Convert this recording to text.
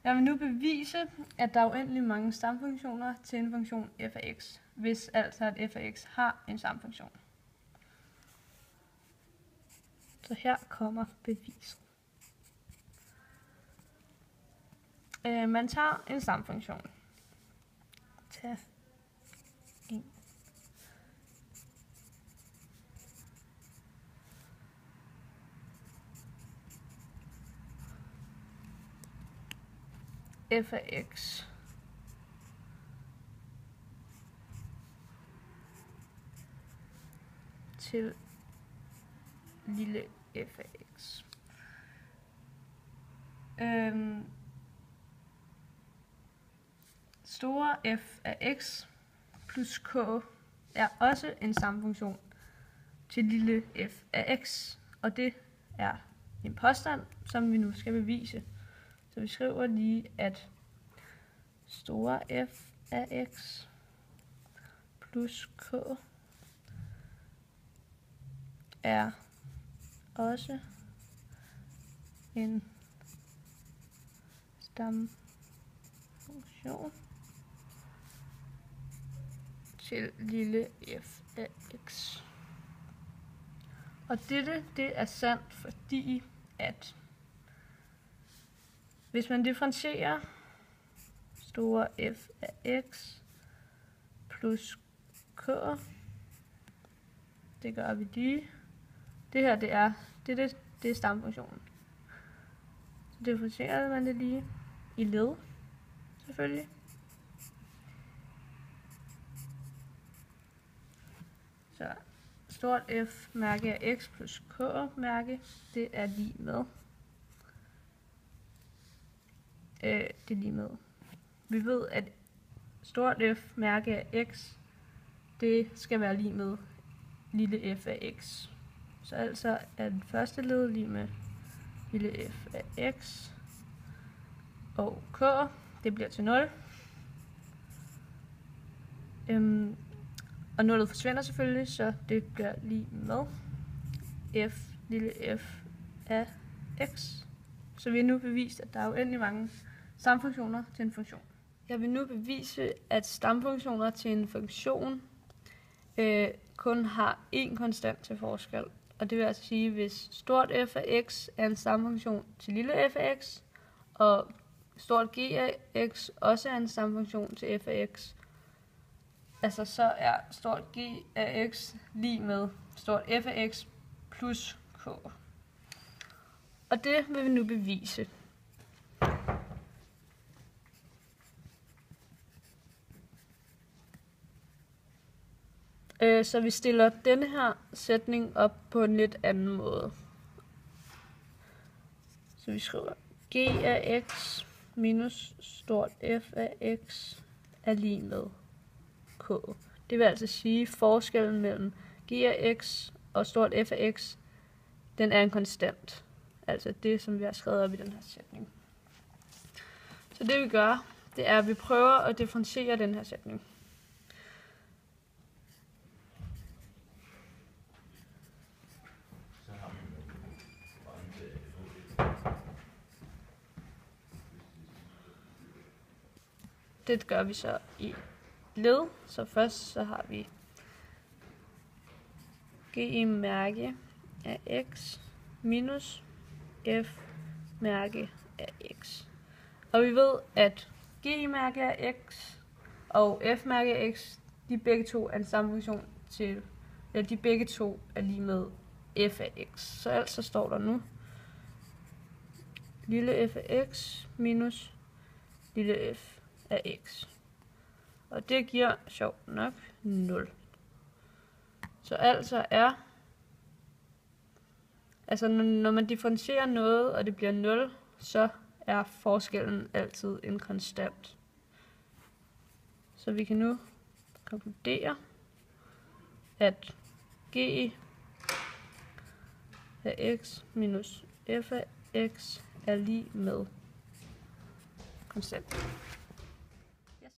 Jeg vil nu bevise, at der er uendelig mange stamfunktioner til en funktion f af x, hvis altså at f af x har en stamfunktion. Så her kommer beviset. Man tager en stamfunktion. Tag en. F af x til lille f af x. Store f af x plus k er også en stamfunktion til lille f af x, og det er en påstand, som vi nu skal bevise. Så vi skriver lige, at store f af x plus k er også en stamfunktion til lille f af x. Og det er sandt, fordi at hvis man differentierer store f af x plus k, det gør vi lige. Det her, det er stamfunktionen. Så differentierer man det lige i led, selvfølgelig. Så stort F mærke af x plus k mærke, det er lige med. Det er lige med. Vi ved, at stort F mærke af x, det skal være lige med lille f af x. Så altså er den første led lige med lille f af x, og k, det bliver til 0. Og 0 forsvinder selvfølgelig, så det bliver lige med lille f af x. Så vi har nu bevist, at der er uendelig mange stamfunktioner til en funktion. Jeg vil nu bevise, at stamfunktioner til en funktion kun har én konstant til forskel. Og det vil altså sige, hvis stort f af x er en stamfunktion til lille f af x, og stort g af x også er en stamfunktion til f af x, altså så er stort g af x lige med stort f af x plus k. Og det vil vi nu bevise. Så vi stiller denne her sætning op på en lidt anden måde. Så vi skriver g af x minus stort f af x er lige med k. Det vil altså sige, at forskellen mellem g af x og stort f af x, den er en konstant. Altså det, som vi har skrevet op i den her sætning. Så det vi gør, det er, at vi prøver at differentiere den her sætning. Det gør vi så i led. Så først så har vi g i mærke af x minus f mærke af x. Og vi ved, at g i mærke af x og f mærke af x, de begge to er en stamfunktion til, eller de begge to er lige med f af x. Så altså står der nu lille f af x minus lille f af x. Og det giver sjovt nok 0. Så altså når man differentierer noget, og det bliver 0, så er forskellen altid en konstant. Så vi kan nu konkludere, at g af x minus f af x er lige med konstant.